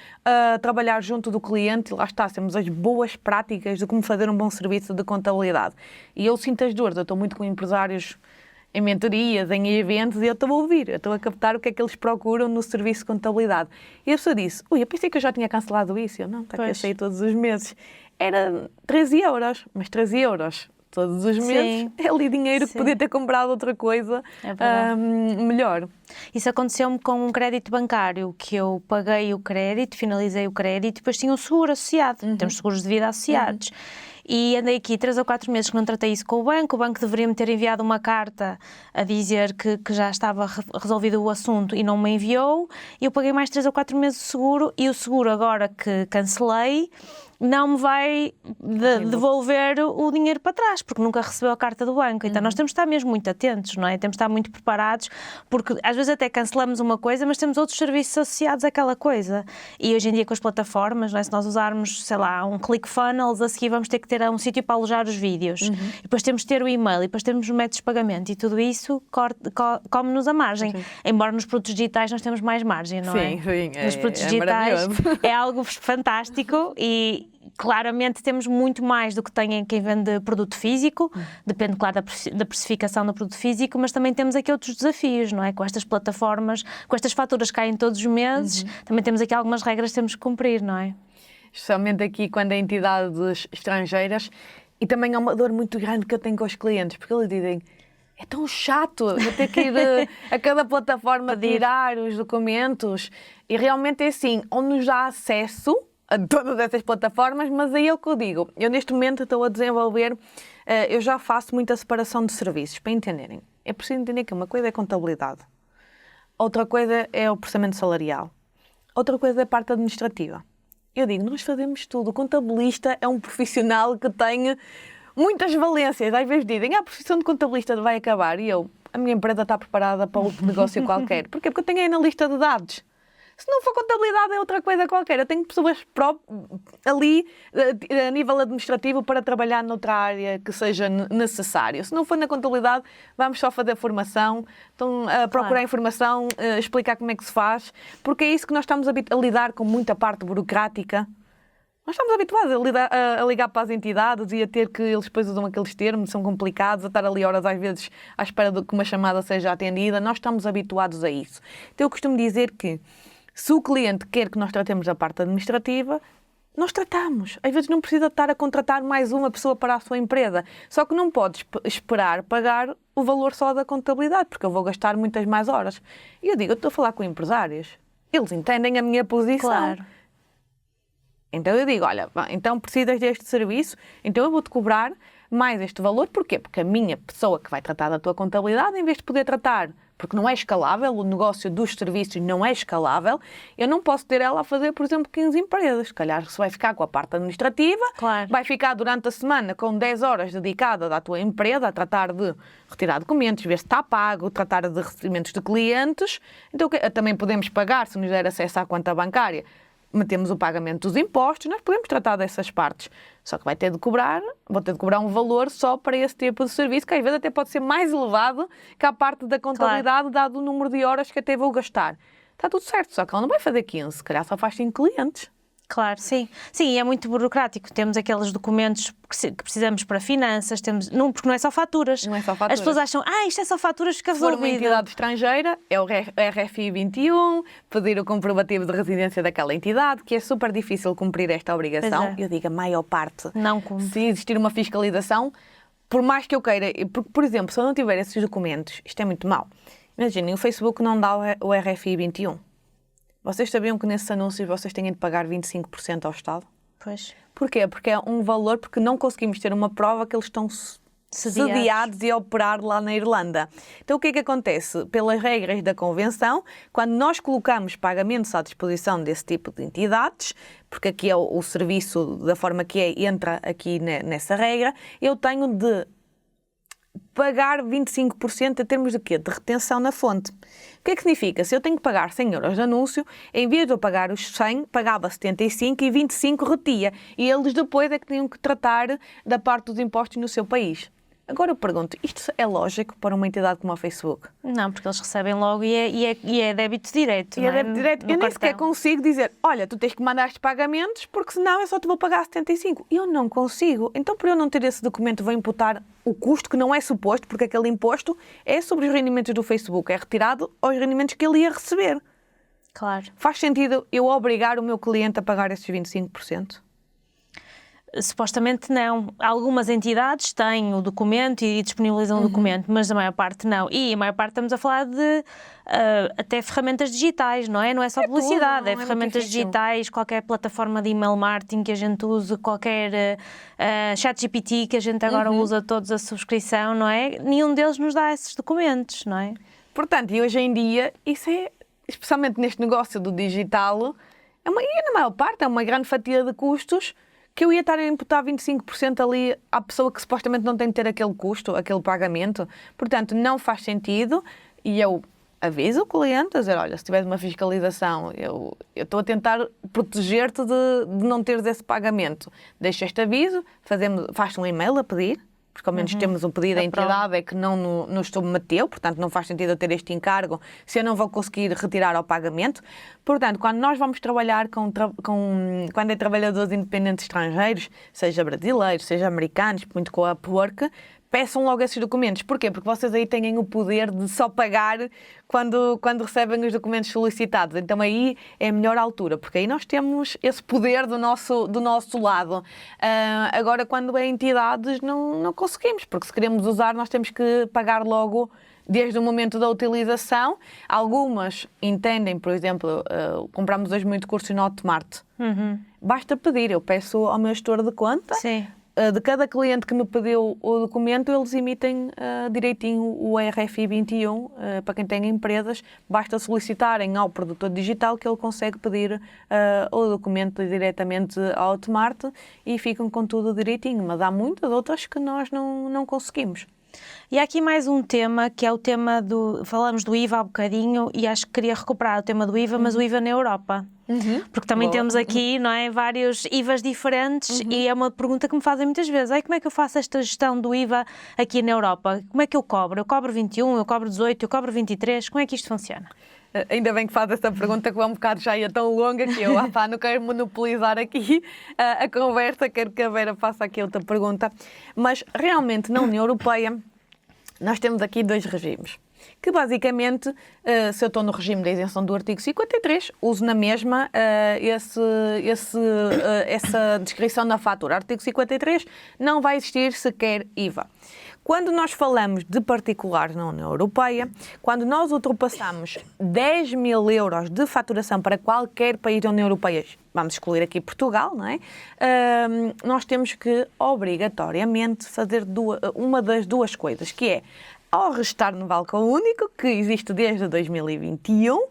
trabalhar junto do cliente e lá está, temos as boas práticas de como fazer um bom serviço de contabilidade. E eu sinto as dores, eu estou muito com empresários em mentorias, em eventos, e eu estou a ouvir, eu estou a captar o que é que eles procuram no serviço de contabilidade. E a pessoa disse, eu pensei que eu já tinha cancelado isso, eu não, está aqui a sair todos os meses. Era 13 euros, mas 13 euros todos os meses é ali dinheiro que podia ter comprado outra coisa melhor. Isso aconteceu-me com um crédito bancário, que eu paguei o crédito, finalizei o crédito, depois tinha um seguro associado, temos seguros de vida associados. e andei aqui 3 ou 4 meses que não tratei isso com o banco deveria-me ter enviado uma carta a dizer que já estava resolvido o assunto e não me enviou, e eu paguei mais 3 ou 4 meses de seguro, e o seguro agora que cancelei não me vai devolver o dinheiro para trás, porque nunca recebeu a carta do banco. Então nós temos de estar mesmo muito atentos, não é? Temos de estar muito preparados, porque às vezes até cancelamos uma coisa, mas temos outros serviços associados àquela coisa. E hoje em dia com as plataformas, não é? Se nós usarmos, sei lá, um ClickFunnels, a seguir vamos ter que ter um sítio para alojar os vídeos. E depois temos de ter o e-mail, e depois temos os métodos de pagamento, e tudo isso come-nos a margem. Sim. Embora nos produtos digitais nós temos mais margem, não é? Sim, nos produtos digitais é algo fantástico, e claramente temos muito mais do que tem quem vende produto físico, depende, claro, da precificação do produto físico, mas também temos aqui outros desafios, não é? Com estas plataformas, com estas faturas que caem todos os meses, também temos aqui algumas regras que temos que cumprir, não é? Especialmente aqui quando é entidades estrangeiras, e também é uma dor muito grande que eu tenho com os clientes, porque eles dizem: é tão chato eu ter que ir a cada plataforma tirar os documentos, e realmente é assim, ou nos dá acesso a todas essas plataformas, mas aí é o que eu digo. Eu neste momento estou a desenvolver, eu já faço muita separação de serviços, para entenderem. É preciso entender que uma coisa é contabilidade, outra coisa é o processamento salarial, outra coisa é a parte administrativa. Eu digo, nós fazemos tudo. O contabilista é um profissional que tem muitas valências. Às vezes dizem, a profissão de contabilista vai acabar, e a minha empresa está preparada para outro negócio qualquer. Porquê? Porque eu tenho analista de dados. Se não for contabilidade, é outra coisa qualquer. Eu tenho pessoas ali, a nível administrativo, para trabalhar noutra área que seja necessário. Se não for na contabilidade, vamos só fazer formação, então, procurar informação, explicar como é que se faz, porque é isso que nós estamos a lidar com muita parte burocrática. Nós estamos habituados a ligar para as entidades e a ter que eles depois usam aqueles termos, são complicados, a estar ali horas às vezes à espera de que uma chamada seja atendida. Nós estamos habituados a isso. Então eu costumo dizer que, se o cliente quer que nós tratemos a parte administrativa, nós tratamos. Às vezes não precisa estar a contratar mais uma pessoa para a sua empresa. Só que não pode esperar pagar o valor só da contabilidade, porque eu vou gastar muitas mais horas. E eu digo, eu estou a falar com empresários. Eles entendem a minha posição. Claro. Então eu digo, olha, então precisas deste serviço, então eu vou-te cobrar mais este valor. Porquê? Porque a minha pessoa que vai tratar da tua contabilidade, em vez de poder tratar, porque não é escalável, o negócio dos serviços não é escalável, eu não posso ter ela a fazer, por exemplo, 15 empresas. Se calhar se vai ficar com a parte administrativa, claro, vai ficar durante a semana com 10 horas dedicadas à tua empresa, a tratar de retirar documentos, ver se está pago, tratar de recebimentos de clientes. Então também podemos pagar, se nos der acesso à conta bancária, metemos o pagamento dos impostos, nós podemos tratar dessas partes. Só que vou ter de cobrar um valor só para esse tipo de serviço, que às vezes até pode ser mais elevado que a parte da contabilidade, claro, dado o número de horas que até vou gastar. Está tudo certo, só que ela não vai fazer 15, se calhar só faz 5 clientes. Claro, sim. Sim, é muito burocrático. Temos aqueles documentos que precisamos para finanças, porque não é só faturas. Não é só faturas. As pessoas acham, isto é só faturas, fica resolvido. resolvido. Se for uma entidade estrangeira, é o RFI 21, pedir o comprovativo de residência daquela entidade, que é super difícil cumprir esta obrigação. É. Eu digo, a maior parte. Não cumpre. Se existir uma fiscalização, por mais que eu queira, por exemplo, se eu não tiver esses documentos, isto é muito mau. Imaginem, o Facebook não dá o RFI 21. Vocês sabiam que nesses anúncios vocês têm de pagar 25% ao Estado? Pois. Porquê? Porque é um valor, porque não conseguimos ter uma prova que eles estão sediados e a operar lá na Irlanda. Então o que é que acontece? Pelas regras da Convenção, quando nós colocamos pagamentos à disposição desse tipo de entidades, porque aqui é o serviço da forma que entra aqui nessa regra, eu tenho de pagar 25% em termos de quê? De retenção na fonte. O que é que significa? Se eu tenho que pagar 100 euros de anúncio, em vez de eu pagar os 100, pagava 75 e 25 retia. E eles depois é que tinham que tratar da parte dos impostos no seu país. Agora eu pergunto, isto é lógico para uma entidade como a Facebook? Não, porque eles recebem logo e é débito direto. E é débito direto. Eu nem sequer consigo dizer, olha, tu tens que mandar estes pagamentos porque senão eu só te vou pagar 75. Eu não consigo. Então, por eu não ter esse documento, vou imputar o custo que não é suposto, porque aquele imposto é sobre os rendimentos do Facebook, é retirado aos rendimentos que ele ia receber. Claro. Faz sentido eu obrigar o meu cliente a pagar esses 25%? Supostamente não. Algumas entidades têm o documento e disponibilizam o documento, mas a maior parte não. E a maior parte estamos a falar de até ferramentas digitais, não é? Não é só publicidade, tudo, não é é ferramentas muito difícil. digitais, qualquer plataforma de email marketing que a gente use, qualquer ChatGPT que a gente agora usa todos a subscrição, não é? Nenhum deles nos dá esses documentos, não é? Portanto, e hoje em dia, isso é, especialmente neste negócio do digital, e na maior parte é uma grande fatia de custos que eu ia estar a imputar 25% ali à pessoa que supostamente não tem de ter aquele custo, aquele pagamento. Portanto, não faz sentido e eu aviso o cliente a dizer, olha, se tiveres uma fiscalização, eu estou a tentar proteger-te de não teres esse pagamento. Deixa este aviso, faz-te um e-mail a pedir, porque ao menos temos um pedido à entidade, é que não nos submeteu, portanto não faz sentido eu ter este encargo se eu não vou conseguir retirar ao pagamento. Portanto, quando nós vamos trabalhar quando é trabalhadores independentes estrangeiros, seja brasileiros, seja americanos, muito com a Upwork, peçam logo esses documentos. Porquê? Porque vocês aí têm o poder de só pagar quando recebem os documentos solicitados. Então aí é a melhor altura, porque aí nós temos esse poder do nosso lado. Agora, quando é entidades, não conseguimos, porque se queremos usar, nós temos que pagar logo desde o momento da utilização. Algumas entendem, por exemplo, compramos hoje muito curso no Hotmart. Basta pedir, eu peço ao meu gestor de conta. Sim. De cada cliente que me pediu o documento, eles emitem direitinho o RFI 21 para quem tem empresas. Basta solicitarem ao produtor digital que ele consegue pedir o documento diretamente ao Hotmart e ficam com tudo direitinho. Mas há muitas outras que nós não conseguimos. E há aqui mais um tema, que é o tema falamos do IVA há bocadinho e acho que queria recuperar o tema do IVA, mas o IVA na Europa. Porque também temos aqui, não é, vários IVAs diferentes e é uma pergunta que me fazem muitas vezes. Como é que eu faço esta gestão do IVA aqui na Europa? Como é que eu cobro? Eu cobro 21, eu cobro 18, eu cobro 23? Como é que isto funciona? Ainda bem que faz esta pergunta, que é um bocado já é tão longa que eu não quero monopolizar aqui a conversa, quero que a Vera faça aqui outra pergunta. Mas realmente na União Europeia nós temos aqui dois regimes, que basicamente, se eu estou no regime da isenção do artigo 53, uso na mesma essa descrição na fatura. Artigo 53, não vai existir sequer IVA. Quando nós falamos de particulares na União Europeia, quando nós ultrapassamos 10 mil euros de faturação para qualquer país da União Europeia, vamos excluir aqui Portugal, não é? Nós temos que obrigatoriamente fazer uma das duas coisas, que é ou restar no balcão único, que existe desde 2021,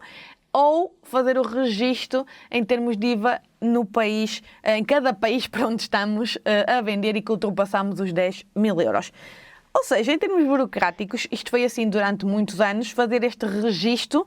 ou fazer o registro em termos de IVA no país, em cada país para onde estamos a vender e que ultrapassamos os 10 mil euros. Ou seja, em termos burocráticos, isto foi assim durante muitos anos, fazer este registro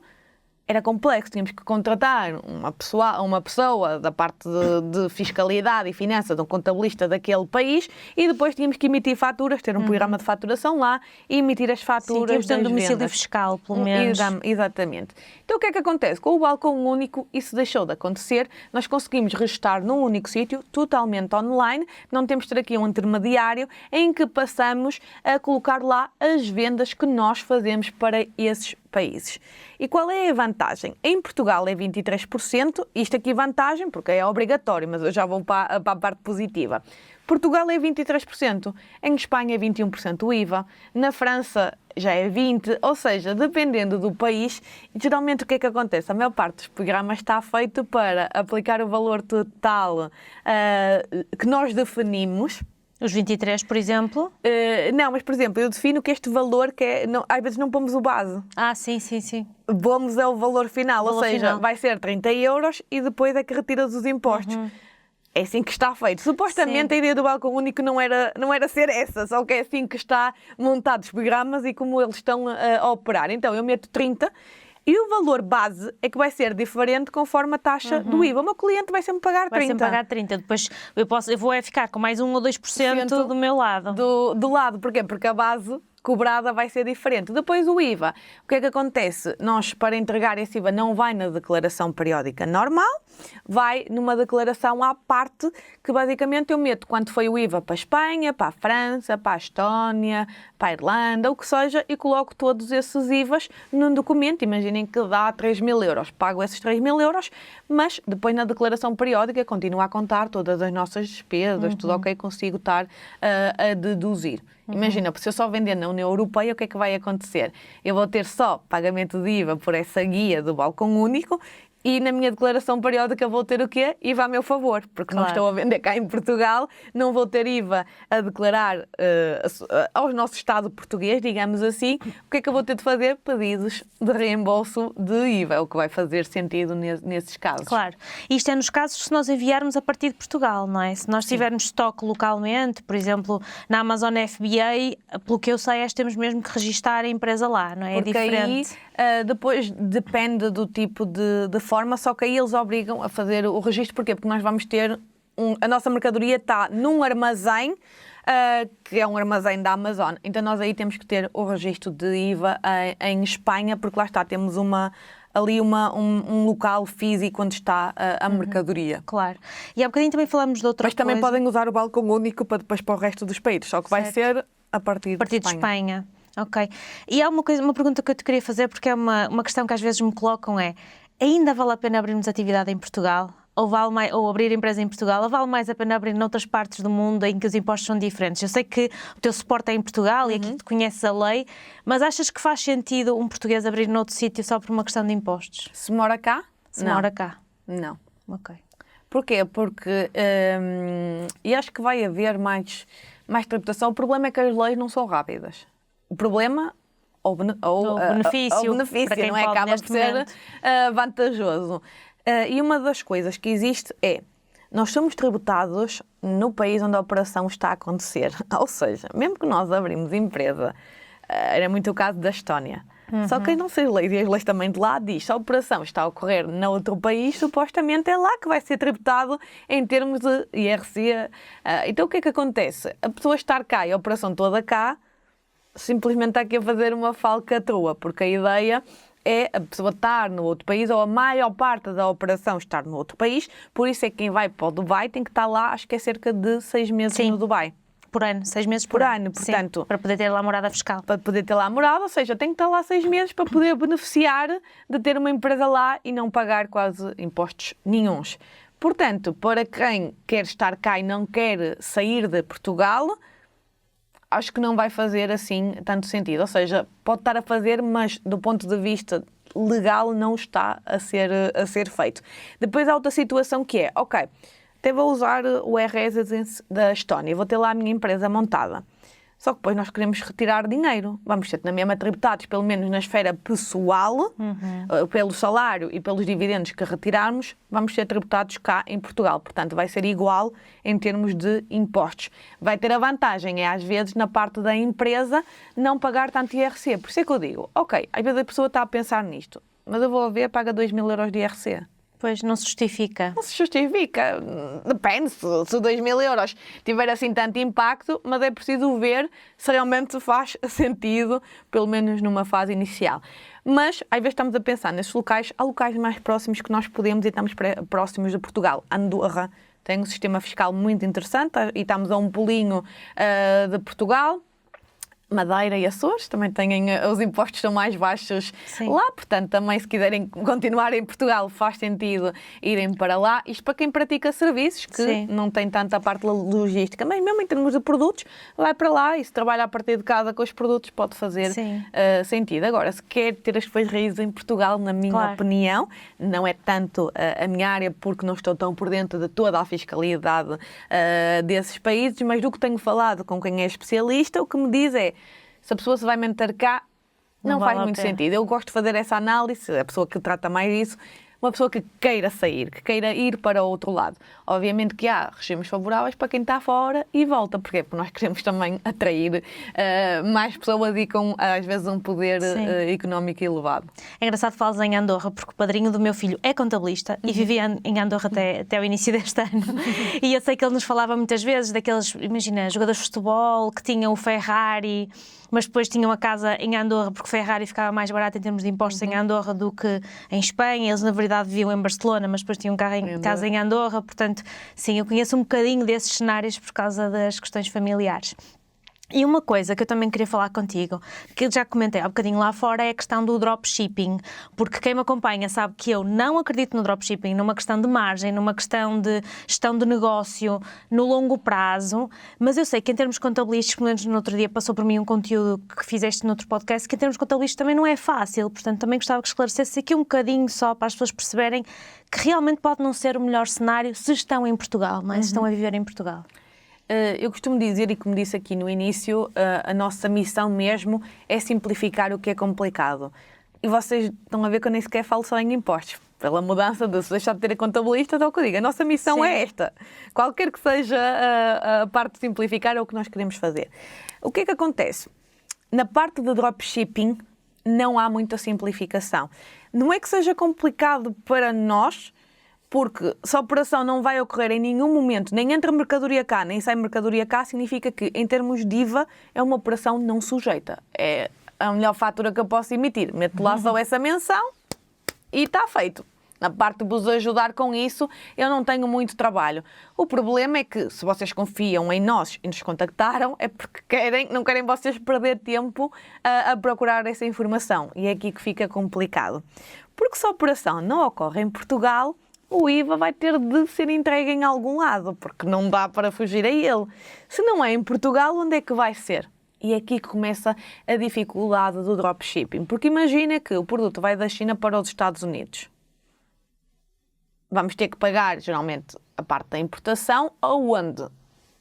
era complexo, tínhamos que contratar uma pessoa da parte de fiscalidade e finanças, de um contabilista daquele país, e depois tínhamos que emitir faturas, ter um programa de faturação lá e emitir as faturas. Sim, temos um domicílio fiscal, pelo menos. Exatamente. Então o que é que acontece? Com o balcão único isso deixou de acontecer, nós conseguimos registrar num único sítio, totalmente online, não temos de ter aqui um intermediário em que passamos a colocar lá as vendas que nós fazemos para esses países. E qual é a vantagem? Em Portugal é 23%, isto aqui é vantagem porque é obrigatório, mas eu já vou para a parte positiva. Portugal é 23%, em Espanha é 21% o IVA, na França já é 20%, ou seja, dependendo do país, geralmente o que é que acontece? A maior parte dos programas está feito para aplicar o valor total que nós definimos. Os 23, por exemplo? Não, mas por exemplo, eu defino que este valor, às vezes não pomos o base. Sim. Pomos o valor final, ou seja, final. Vai ser 30 euros e depois é que retiras os impostos. É assim que está feito. Supostamente a ideia do balcão único não era ser essa, só que é assim que está montado os programas e como eles estão a operar. Então eu meto 30 e o valor base é que vai ser diferente conforme a taxa do IVA. O meu cliente vai sempre pagar 30. Vai sempre pagar 30. Depois eu vou ficar com mais 1 ou 2% do meu lado. Do lado. Porquê? Porque a base cobrada vai ser diferente. Depois o IVA, o que é que acontece? Nós, para entregar esse IVA, não vai na declaração periódica normal, vai numa declaração à parte, que basicamente eu meto quanto foi o IVA para a Espanha, para a França, para a Estónia, para a Irlanda, o que seja, e coloco todos esses IVAs num documento. Imaginem que dá 3.000 euros, pago esses 3.000 euros, mas depois na declaração periódica continuo a contar todas as nossas despesas, tudo ok, consigo estar a deduzir. Imagina, se eu só vender na União Europeia, o que é que vai acontecer? Eu vou ter só pagamento de IVA por essa guia do balcão único e na minha declaração periódica vou ter o quê? IVA a meu favor, porque não estou a vender cá em Portugal, não vou ter IVA a declarar ao nosso Estado português, digamos assim. O que é que eu vou ter de fazer? Pedidos de reembolso de IVA, é o que vai fazer sentido nesses casos. Claro. Isto é nos casos se nós enviarmos a partir de Portugal, não é? Se nós tivermos estoque localmente, por exemplo, na Amazon FBA, pelo que eu sei, temos mesmo que registar a empresa lá, não é? Porque é diferente. Aí, depois depende do tipo de forma, só que aí eles obrigam a fazer o registro. Porquê? Porque nós vamos ter, a nossa mercadoria está num armazém, que é um armazém da Amazon. Então nós aí temos que ter o registro de IVA em Espanha, porque lá está, temos ali um local físico onde está a mercadoria. Claro. E há bocadinho também falamos de outra Mas coisa. também podem usar o balcão único para depois para o resto dos países, só que vai ser a partir de Espanha. Ok. E há uma pergunta que eu te queria fazer, porque é uma questão que às vezes me colocam, ainda vale a pena abrirmos atividade em Portugal? Ou abrir empresa em Portugal? Ou vale mais a pena abrir noutras partes do mundo em que os impostos são diferentes? Eu sei que o teu suporte é em Portugal e aqui tu conheces a lei, mas achas que faz sentido um português abrir noutro sítio só por uma questão de impostos? Se mora cá? Mora cá? Não. Ok. Porquê? Porque e acho que vai haver mais tributação. O problema é que as leis não são rápidas. O problema, ou benefício, para quem não é? pode Acaba por ser vantajoso. E uma das coisas que existe é, nós somos tributados no país onde a operação está a acontecer. Ou seja, mesmo que nós abrimos empresa, era muito o caso da Estónia. Só que não sei leis, e as leis também de lá diz, se a operação está a ocorrer no outro país, supostamente é lá que vai ser tributado em termos de IRC. Então o que é que acontece? A pessoa estar cá e a operação toda cá, simplesmente está aqui a fazer uma falcatrua, porque a ideia é a pessoa estar no outro país, ou a maior parte da operação estar no outro país, por isso é que quem vai para o Dubai tem que estar lá, acho que é cerca de 6 meses no Dubai. Por ano, 6 meses por ano, portanto. Sim, para poder ter lá a morada fiscal. Para poder ter lá a morada, ou seja, tem que estar lá 6 meses para poder beneficiar de ter uma empresa lá e não pagar quase impostos nenhuns. Portanto, para quem quer estar cá e não quer sair de Portugal, acho que não vai fazer assim tanto sentido. Ou seja, pode estar a fazer, mas do ponto de vista legal não está a ser feito. Depois há outra situação que é, ok, até vou usar o RS da Estónia, vou ter lá a minha empresa montada. Só que depois nós queremos retirar dinheiro. Vamos ser na mesma tributados, pelo menos na esfera pessoal, pelo salário e pelos dividendos que retirarmos, vamos ser tributados cá em Portugal. Portanto, vai ser igual em termos de impostos. Vai ter a vantagem, às vezes, na parte da empresa, não pagar tanto IRC. Por isso é que eu digo, ok, às vezes a pessoa está a pensar nisto, mas eu vou ver, paga 2.000 euros de IRC. Pois, não se justifica. Não se justifica. Depende, se 2.000 euros tiver assim tanto impacto, mas é preciso ver se realmente faz sentido, pelo menos numa fase inicial. Mas, às vezes estamos a pensar nesses locais, há locais mais próximos que nós podemos e estamos próximos de Portugal. Andorra tem um sistema fiscal muito interessante e estamos a um pulinho de Portugal. Madeira e Açores também têm, os impostos são mais baixos lá, portanto também se quiserem continuar em Portugal faz sentido irem para lá. Isto para quem pratica serviços, que não tem tanta parte logística, mas mesmo em termos de produtos, vai para lá e se trabalha a partir de casa com os produtos pode fazer sentido. Agora, se quer ter as suas raízes em Portugal, na minha opinião, não é tanto a minha área porque não estou tão por dentro de toda a fiscalidade desses países, mas do que tenho falado com quem é especialista, o que me diz é, se a pessoa se vai manter cá, não faz muito sentido. Eu gosto de fazer essa análise, a pessoa que trata mais disso, uma pessoa que queira sair, que queira ir para o outro lado. Obviamente que há regimes favoráveis para quem está fora e volta. Porquê? Porque nós queremos também atrair mais pessoas e com, às vezes, um poder económico elevado. É engraçado que falas em Andorra, porque o padrinho do meu filho é contabilista e vivia em Andorra até o início deste ano. E eu sei que ele nos falava muitas vezes daqueles, imagina, jogadores de futebol que tinham o Ferrari mas depois tinham a casa em Andorra, porque Ferrari ficava mais barato em termos de impostos em Andorra do que em Espanha. Eles, na verdade, viviam em Barcelona, mas depois tinham casa em Andorra. Portanto, sim, eu conheço um bocadinho desses cenários por causa das questões familiares. E uma coisa que eu também queria falar contigo, que eu já comentei há bocadinho lá fora, é a questão do dropshipping, porque quem me acompanha sabe que eu não acredito no dropshipping numa questão de margem, numa questão de gestão de negócio no longo prazo, mas eu sei que em termos contabilísticos, pelo menos no outro dia passou por mim um conteúdo que fizeste no outro podcast, que em termos contabilísticos também não é fácil, portanto também gostava que esclarecesse aqui um bocadinho só para as pessoas perceberem que realmente pode não ser o melhor cenário se estão em Portugal, não é? Se estão a viver em Portugal. Eu costumo dizer, e como disse aqui no início, a nossa missão mesmo é simplificar o que é complicado. E vocês estão a ver que eu nem sequer falo só em impostos. Pela mudança de se deixar de ter a contabilista, é o que eu digo. A nossa missão é esta. Qualquer que seja a parte de simplificar, é o que nós queremos fazer. O que é que acontece? Na parte de dropshipping, não há muita simplificação. Não é que seja complicado para nós, porque se a operação não vai ocorrer em nenhum momento, nem entra mercadoria cá, nem sai mercadoria cá, significa que, em termos de IVA, é uma operação não sujeita. É a melhor fatura que eu posso emitir. Meto lá só essa menção e está feito. Na parte de vos ajudar com isso, eu não tenho muito trabalho. O problema é que, se vocês confiam em nós e nos contactaram, é porque não querem vocês perder tempo a procurar essa informação. E é aqui que fica complicado. Porque se a operação não ocorre em Portugal, o IVA vai ter de ser entregue em algum lado, porque não dá para fugir a ele. Se não é em Portugal, onde é que vai ser? E é aqui que começa a dificuldade do dropshipping. Porque imagina que o produto vai da China para os Estados Unidos. Vamos ter que pagar, geralmente, a parte da importação, aonde?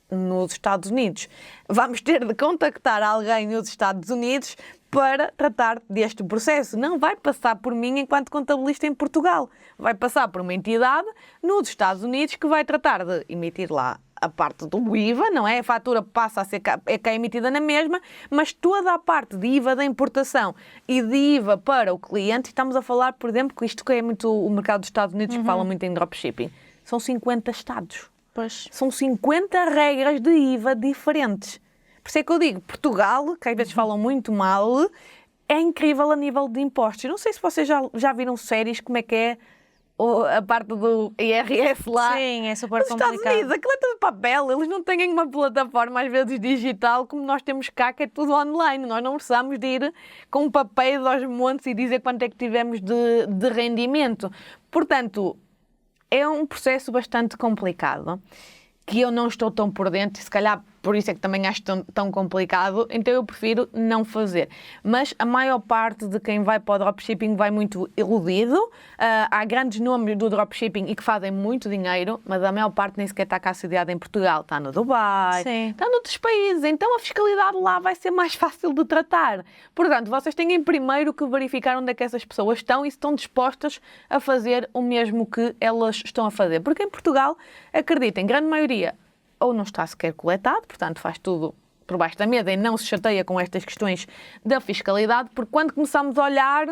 Nos Estados Unidos. Vamos ter de contactar alguém nos Estados Unidos para tratar deste processo. Não vai passar por mim enquanto contabilista em Portugal. Vai passar por uma entidade nos Estados Unidos que vai tratar de emitir lá a parte do IVA, não é? A fatura passa a ser cá emitida na mesma, mas toda a parte de IVA da importação e de IVA para o cliente, estamos a falar, por exemplo, que isto que é muito o mercado dos Estados Unidos, que fala muito em dropshipping, são 50 estados. Pois. São 50 regras de IVA diferentes. Por isso é que eu digo, Portugal, que às vezes falam muito mal, é incrível a nível de impostos. Eu não sei se vocês já viram séries, como é que é a parte do IRS lá. Sim, é super nos complicado. Estados Unidos, aquilo é tudo papel, eles não têm uma plataforma às vezes digital como nós temos cá, que é tudo online. Nós não precisamos de ir com papéis aos montes e dizer quanto é que tivemos de rendimento. Portanto, é um processo bastante complicado, que eu não estou tão por dentro, e se calhar por isso é que também acho tão complicado, então eu prefiro não fazer. Mas a maior parte de quem vai para o dropshipping vai muito iludido. Há grandes nomes do dropshipping e que fazem muito dinheiro, mas a maior parte nem sequer está cá sediada em Portugal. Está no Dubai, está noutros países, então a fiscalidade lá vai ser mais fácil de tratar. Portanto, vocês têm primeiro que verificar onde é que essas pessoas estão e se estão dispostas a fazer o mesmo que elas estão a fazer. Porque em Portugal, acreditem, grande maioria ou não está sequer coletado, portanto faz tudo por baixo da mesa e não se chateia com estas questões da fiscalidade, porque quando começamos a olhar,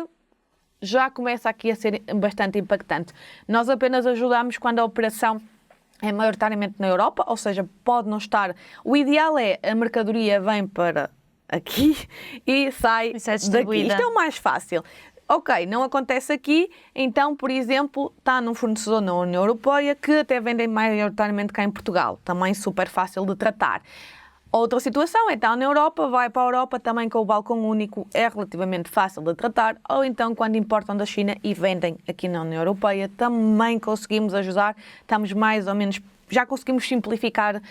já começa aqui a ser bastante impactante. Nós apenas ajudamos quando a operação é maioritariamente na Europa, ou seja, pode não estar... O ideal é a mercadoria vem para aqui e sai daqui. Isto é o mais fácil. Ok, não acontece aqui, então, por exemplo, está num fornecedor na União Europeia que até vendem maioritariamente cá em Portugal. Também super fácil de tratar. Outra situação é estar na Europa, vai para a Europa, também com o balcão único é relativamente fácil de tratar. Ou então, quando importam da China e vendem aqui na União Europeia, também conseguimos ajudar. Estamos mais ou menos... Já conseguimos simplificar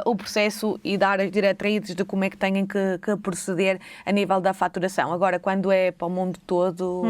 o processo e dar as diretrizes de como é que têm que proceder a nível da faturação. Agora, quando é para o mundo todo,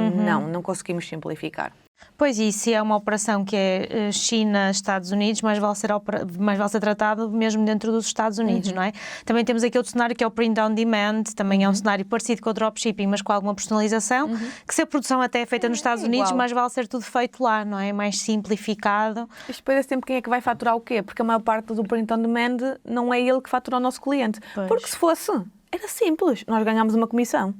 não conseguimos simplificar. Pois, e se é uma operação que é China, Estados Unidos, mais vale ser tratado mesmo dentro dos Estados Unidos, não é? Também temos aqui outro cenário que é o print on demand, também é um cenário parecido com o dropshipping, mas com alguma personalização, que se a produção até é feita nos Estados Unidos, mais vale ser tudo feito lá, não é? Mais simplificado. Isto depois é sempre quem é que vai faturar o quê? Porque a maior parte do print on demand não é ele que fatura o nosso cliente. Pois. Porque se fosse, era simples, nós ganhámos uma comissão.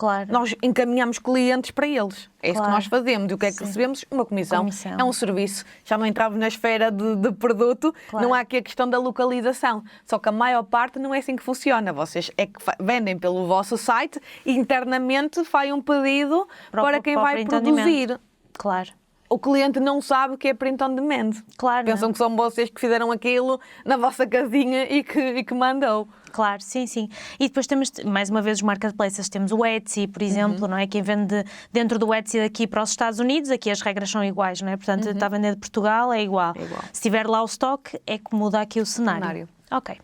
Claro. Nós encaminhamos clientes para eles. É isso Claro. que nós fazemos. E o que é que Sim. recebemos? Uma comissão. Comissão. É um serviço. Já não entramos na esfera de produto, Claro. não há aqui a questão da localização. Só que a maior parte não é assim que funciona. Vocês é que vendem pelo vosso site e internamente fazem um pedido para quem vai produzir. Claro. O cliente não sabe o que é print on demand. Claro, Pensam não. que são vocês que fizeram aquilo na vossa casinha e que mandou. Claro, sim, sim. E depois temos, mais uma vez, os marketplaces. Temos o Etsy, por exemplo, não é? Quem vende dentro do Etsy daqui para os Estados Unidos, aqui as regras são iguais, não é? Portanto, está a vender de Portugal, é igual. É igual. Se tiver lá o stock, é que muda aqui o cenário. Ok.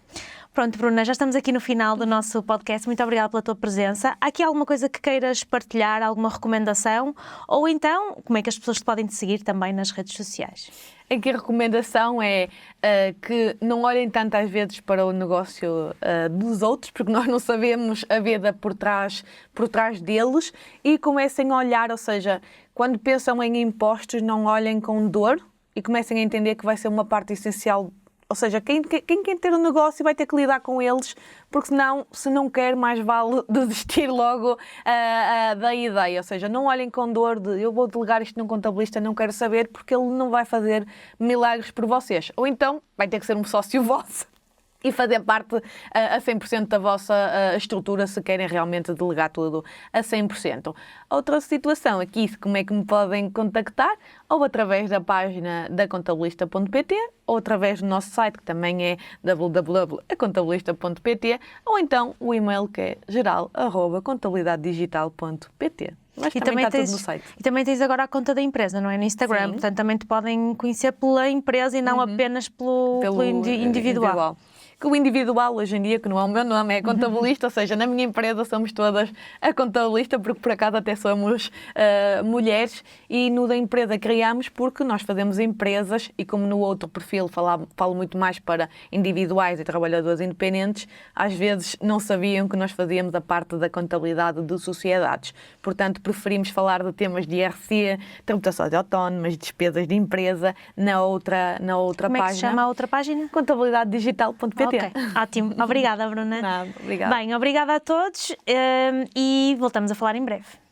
Pronto, Bruna, já estamos aqui no final do nosso podcast. Muito obrigada pela tua presença. Há aqui alguma coisa que queiras partilhar, alguma recomendação? Ou então, como é que as pessoas te podem te seguir também nas redes sociais? Aqui a recomendação é que não olhem tanto às vezes para o negócio dos outros, porque nós não sabemos a vida por trás deles, e comecem a olhar, ou seja, quando pensam em impostos, não olhem com dor e comecem a entender que vai ser uma parte essencial. Ou seja, quem quer ter um negócio vai ter que lidar com eles, porque senão, se não quer, mais vale desistir logo da ideia. Ou seja, não olhem com dor de eu vou delegar isto num contabilista, não quero saber, porque ele não vai fazer milagres por vocês. Ou então, vai ter que ser um sócio vosso e fazer parte a 100% da vossa estrutura, se querem realmente delegar tudo a 100%. Outra situação aqui, como é que me podem contactar? Ou através da página da contabilista.pt, ou através do nosso site, que também é www.acontabilista.pt, ou então o e-mail que é geral@contabilidadedigital.pt. Mas também está tudo no site. E também tens agora a conta da empresa, não é? No Instagram. Sim. Portanto, também te podem conhecer pela empresa e não apenas pelo individual. Que o individual, hoje em dia, que não é o meu nome, é contabilista, ou seja, na minha empresa somos todas a contabilista, porque por acaso até somos mulheres, e no da empresa criamos porque nós fazemos empresas, e como no outro perfil falo muito mais para individuais e trabalhadores independentes, às vezes não sabiam que nós fazíamos a parte da contabilidade de sociedades. Portanto, preferimos falar de temas de IRC, tributações autónomas, despesas de empresa, na outra Como página. é que se chama a outra página? Contabilidadedigital.pt. Ok, ótimo. Obrigada, Bruna. Nada, obrigada. Bem, obrigada a todos e voltamos a falar em breve.